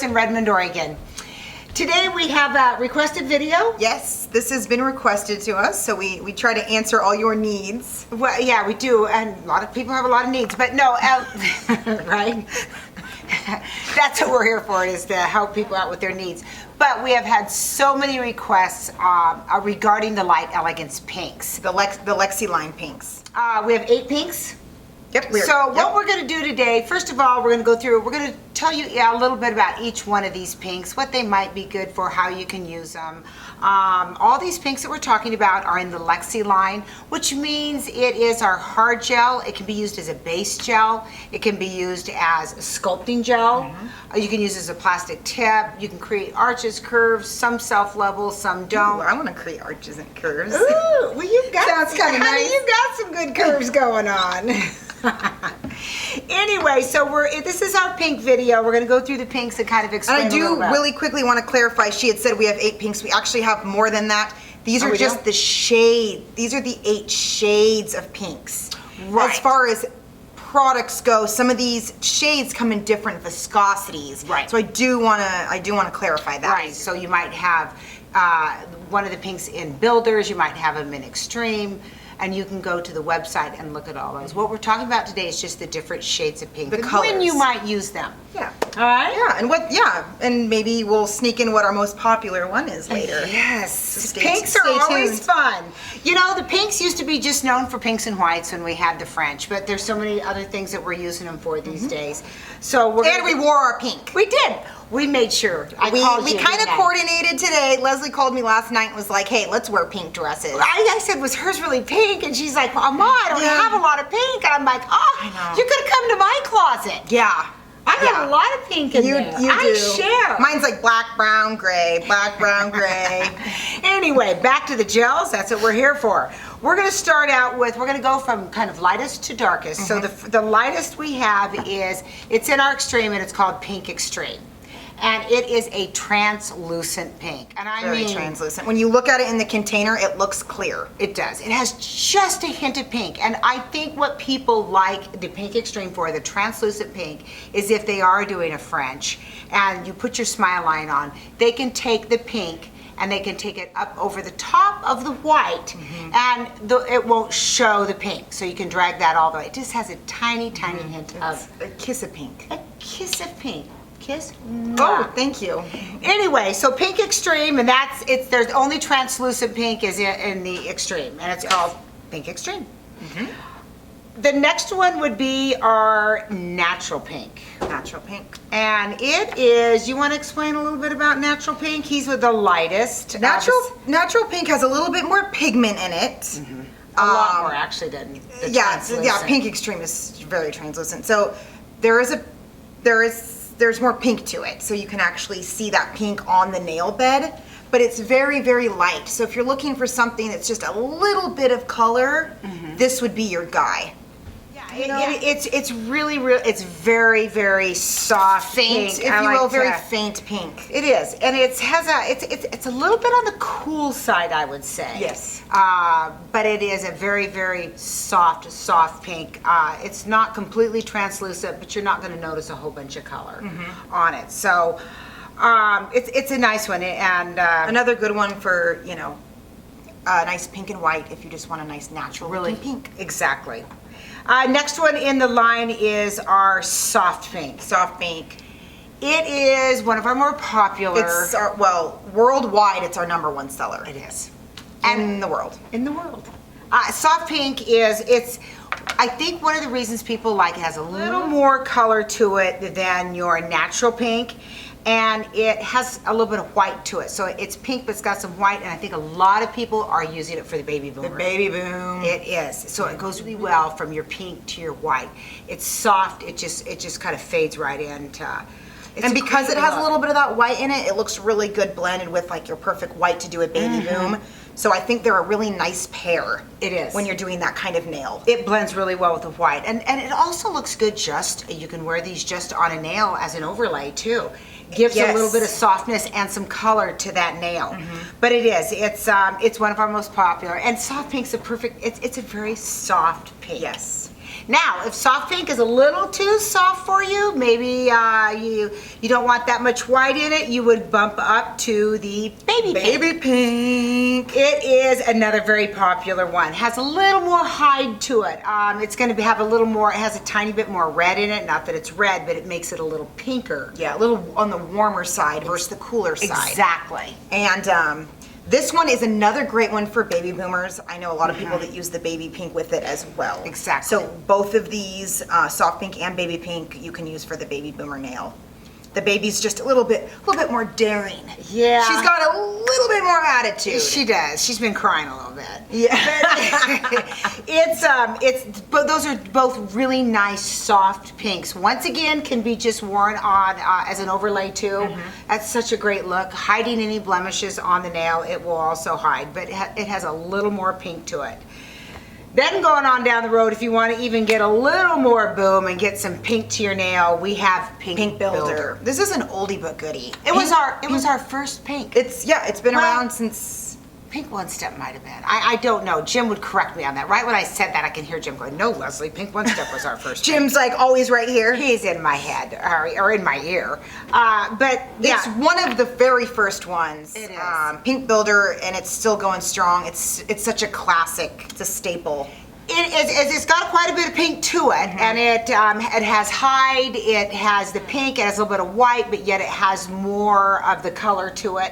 Stores in Redmond, Oregon. Today we have a requested video. Yes, this has been requested to us, so we try to answer all your needs. Well, yeah, we do, and a lot of people have a lot of needs, but no, right? That's what we're here for, is to help people out with their needs. But we have had so many requests regarding the light elegance pinks. The Lexy line pinks. We have 8 pinks. Yep. So what we're going to do today, first of all, we're going to go through, we're going to tell you a little bit about each one of these pinks, what they might be good for, how you can use them. All these pinks that we're talking about are in the Lexy line, which means it is our hard gel. It can be used as a base gel. It can be used as a sculpting gel. You can use it as a plastic tip. You can create arches, curves, some self-level, some don't. Ooh, I want to create arches and curves. Ooh, well, you've got, sounds kind of nice. You've got some good curves going on. Anyway, so this is our pink video. We're going to go through the pinks and kind of explain. And I do really quickly want to clarify, she had said we have 8 pinks. We actually have more than that. These are just the shade. These are the 8 shades of pinks. Right. As far as products go, some of these shades come in different viscosities. Right. So I do want to clarify that. Right. So you might have one of the pinks in Builders. You might have them in Extreme. And you can go to the website and look at all those. What we're talking about today is just the different shades of pink. The and colors. when you might use them. Yeah. All right? Yeah, and maybe we'll sneak in what our most popular one is later. Yes. So Pinks are always tuned. fun. You know, the pinks used to be just known for pinks and whites when we had the French, but there's so many other things that we're using them for these days. So we wore our pink. We did. We made sure. We kind of coordinated today. Leslie called me last night and was like, hey, let's wear pink dresses. I said, was hers really pink? And she's like, well, Ma, I don't have a lot of pink. And I'm like, oh, you could have come to my closet. Yeah. I have a lot of pink in there. You I do. share. Mine's like black, brown, gray, black, brown, gray. Anyway, back to the gels. That's what we're here for. We're going to start out with, we're going to go from kind of lightest to darkest. So the lightest we have it's in our Extreme, and it's called Pink Extreme. And it is a translucent pink. And I mean, very translucent. When you look at it in the container, it looks clear. It does. It has just a hint of pink. And I think what people like the Pink Extreme for, the translucent pink, is if they are doing a French and you put your smile line on, they can take the pink and they can take it up over the top of the white, and it won't show the pink. So you can drag that all the way. It just has a tiny, tiny hint of a kiss of pink. A kiss of pink. Kiss? Oh, thank you. Anyway, so Pink Extreme, and there's only translucent pink is in the Extreme, and it's called Pink Extreme. The next one would be our natural pink. Natural pink. And it is, you want to explain a little bit about natural pink? He's with the lightest. Natural pink has a little bit more pigment in it. A lot more actually than the translucent. Yeah, Pink Extreme is very translucent. So there's more pink to it, so you can actually see that pink on the nail bed, but it's very, very light. So if you're looking for something that's just a little bit of color, this would be your guy. It's really, it's very, very soft, faint, pink. if you will, very faint pink. It is, and it's a little bit on the cool side, I would say. Yes. But it is a very, very soft pink. It's not completely translucent, but you're not going to notice a whole bunch of color on it. So it's a nice one, and another good one for nice pink and white if you just want a nice natural really pink. Exactly. Next one in the line is our soft pink. Soft pink. It is one of our more popular. It's worldwide, it's our #1 seller. It is. In the world. In the world. Soft pink I think one of the reasons people like it has a little more color to it than your natural pink. And it has a little bit of white to it. So it's pink, but it's got some white, and I think a lot of people are using it for the baby boom. The baby boom. It is. So it goes really well from your pink to your white. It's soft. It just kind of fades right into. And because it has a little bit of that white in it, it looks really good blended with like your perfect white to do a baby boom. So I think they're a really nice pair. It is. When you're doing that kind of nail. It blends really well with the white. And it also looks good you can wear these just on a nail as an overlay too. Gives a little bit of softness and some color to that nail. But it's one of our most popular. And soft pink's it's a very soft pink. Yes. Now, if soft pink is a little too soft for you, maybe you don't want that much white in it, you would bump up to the baby pink. It is another very popular one. Has a little more hide to it. It's going to have a little more, it has a tiny bit more red in it. Not that it's red, but it makes it a little pinker. Yeah, a little on the warmer side versus the cooler side. Exactly. And this one is another great one for baby boomers. I know a lot of people that use the baby pink with it as well. Exactly. So both of these, soft pink and baby pink, you can use for the baby boomer nail. The baby's just a little bit more daring. Yeah. She's got a little bit more attitude. She does. She's been crying a little bit. Yeah. But those are both really nice soft pinks. Once again, can be just worn on as an overlay too. That's such a great look. Hiding any blemishes on the nail, it will also hide, but it has a little more pink to it. Then going on down the road, if you want to even get a little more boom and get some pink to your nail, we have Pink Builder. This is an oldie but goodie. It was our first pink. It's been around since. Pink One Step might have been. I don't know. Jim would correct me on that. Right when I said that, I can hear Jim going, "No, Leslie, Pink One Step was our first." Jim's like always right here. He's in my head or in my ear. But yeah. It's one of the very first ones. It is. Pink Builder, and it's still going strong. It's such a classic. It's a staple. It's got quite a bit of pink to it, and it has hide. It has the pink. It has a little bit of white, but yet it has more of the color to it.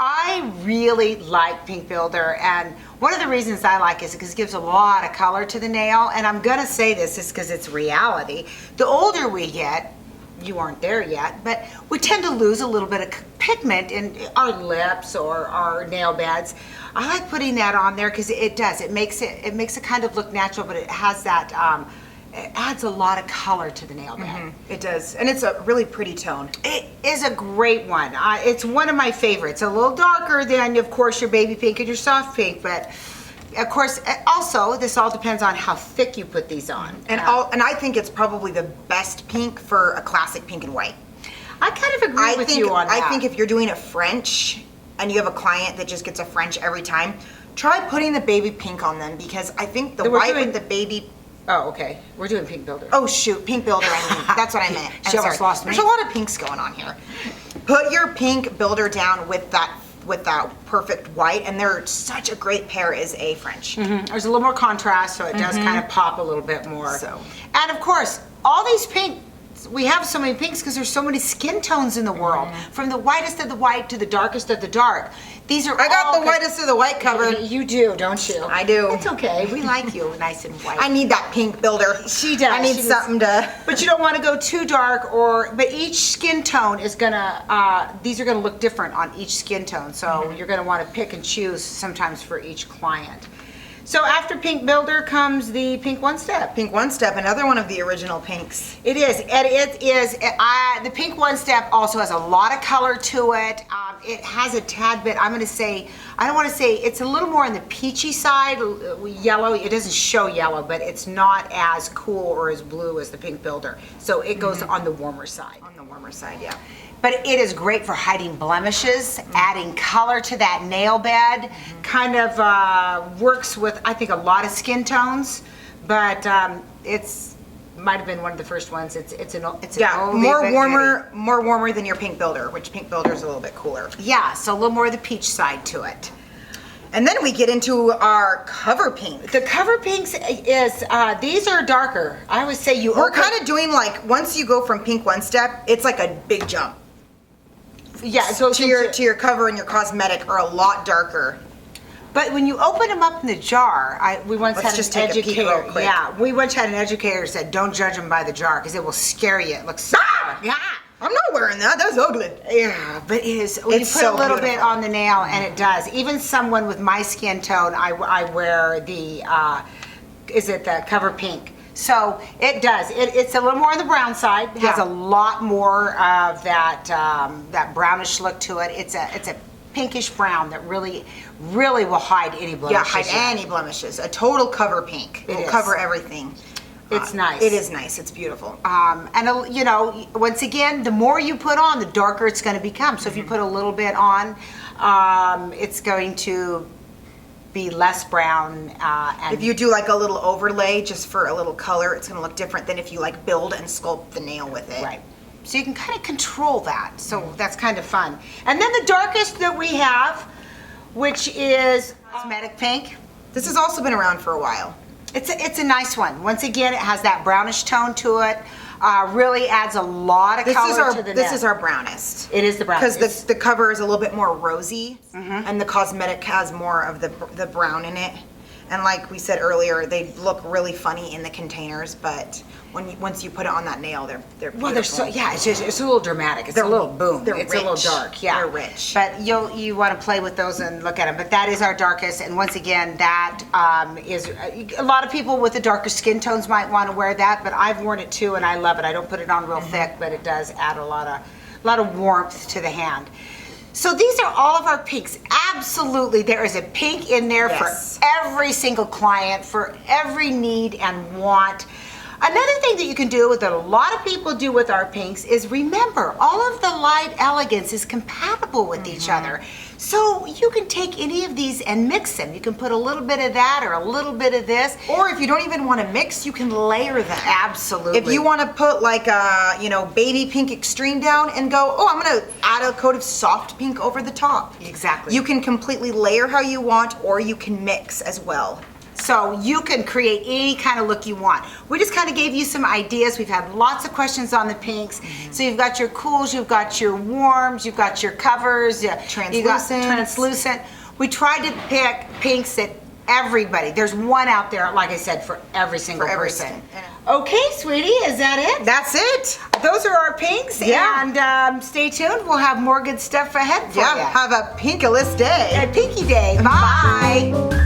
I really like Pink Builder, and one of the reasons I like it is because it gives a lot of color to the nail, and I'm going to say this is because it's reality. The older we get, you aren't there yet, but we tend to lose a little bit of pigment in our lips or our nail beds. I like putting that on there because it does. It makes it kind of look natural, but it has that it adds a lot of color to the nail bed. It does, and it's a really pretty tone. It is a great one. It's one of my favorites. A little darker than, of course, your baby pink and your soft pink, but of course, also this all depends on how thick you put these on. And I think it's probably the best pink for a classic pink and white. I kind of agree with you on that. I think if you're doing a French and you have a client that just gets a French every time, try putting the baby pink on them, because I think the white with the baby. Oh, okay. We're doing Pink Builder. Oh, shoot. Pink Builder, I mean. That's what I meant. She almost lost me. There's a lot of pinks going on here. Put your Pink Builder down with that perfect white, and they're such a great pair as a French. There's a little more contrast, so it does kind of pop a little bit more. So. And of course, all these pinks, we have so many pinks because there's so many skin tones in the world. From the whitest of the white to the darkest of the dark. These are I got the whitest of the white covered. You do, don't you? I do. It's okay. We like you nice and white. I need that Pink Builder. She does. I need something to. But you don't want to go too dark, but each skin tone is gonna. These are gonna look different on each skin tone, so you're gonna want to pick and choose sometimes for each client. So after Pink Builder comes the Pink One Step. Pink One Step, another one of the original pinks. It is, and it is. The Pink One Step also has a lot of color to it. It has a tad bit. I'm going to say, I don't want to say it's a little more on the peachy side, yellow. It doesn't show yellow, but it's not as cool or as blue as the Pink Builder. So it goes on the warmer side. On the warmer side, yeah. But it is great for hiding blemishes, adding color to that nail bed. Kind of works with, I think, a lot of skin tones. But it's might have been one of the first ones. It's an more warmer than your Pink Builder, which Pink Builder is a little bit cooler. Yeah, so a little more of the peach side to it. And then we get into our cover pink. The cover pinks is these are darker. I always say we're kind of doing like, once you go from Pink One Step, it's like a big jump. Yeah, so to your cover and your cosmetic are a lot darker. But when you open them up in the jar, we once had an educator. Yeah, we once had an educator who said, "Don't judge them by the jar because it will scare you. It looks so." Yeah, I'm not wearing that. That's ugly. Yeah, but it is. When you put a little bit on the nail, and it does. Even someone with my skin tone, I wear the the cover pink. So it does. It's a little more on the brown side. It has a lot more of that brownish look to it. It's a pinkish brown that really will hide any blemishes. Yeah, hide any blemishes. A total cover pink. It will cover everything. It's nice. It is nice. It's beautiful. And you know, once again, the more you put on, the darker it's going to become. So if you put a little bit on, it's going to be less brown. And If you do like a little overlay just for a little color, it's gonna look different than if you like build and sculpt the nail with it. right. So you can kind of control that. So that's kind of fun. And then the darkest that we have, which is cosmetic pink. This has also been around for a while. It's a nice one. Once again, it has that brownish tone to it. Really adds a lot of color to the This nail. is our brownest. It is the brownest. Because the cover is a little bit more rosy, and the cosmetic has more of the brown in it. And like we said earlier, they look really funny in the containers, but once you put it on that nail, they're beautiful. Well, they're so it's a little dramatic. It's a little boom. It's rich. a little dark. Yeah, They're rich. But you want to play with those and look at them. But that is our darkest, and once again, that is a lot of people with the darker skin tones might want to wear that. But I've worn it too, and I love it. I don't put it on real thick, but it does add a lot of warmth to the hand. So these are all of our pinks. Absolutely, there is a pink in there Yes. for every single client, for every need and want. Another thing that you can do that a lot of people do with our pinks is remember, all of the light elegance is compatible with each other. So you can take any of these and mix them. You can put a little bit of that or a little bit of this. Or if you don't even want to mix, you can layer them. Absolutely. If you want to put like a, baby pink extreme down and go, oh, I'm going to add a coat of soft pink over the top. Exactly. You can completely layer how you want, or you can mix as well. So you can create any kind of look you want. We just kind of gave you some ideas. We've had lots of questions on the pinks. So you've got your cools, you've got your warms, you've got your covers, you've got translucent. We tried to pick pinks that everybody, there's one out there, like I said, for every single person. Okay, sweetie, is that it? That's it. Those are our pinks. Yeah. And stay tuned. We'll have more good stuff ahead for you. Yeah, have a pinkaless day. A pinky day. Bye.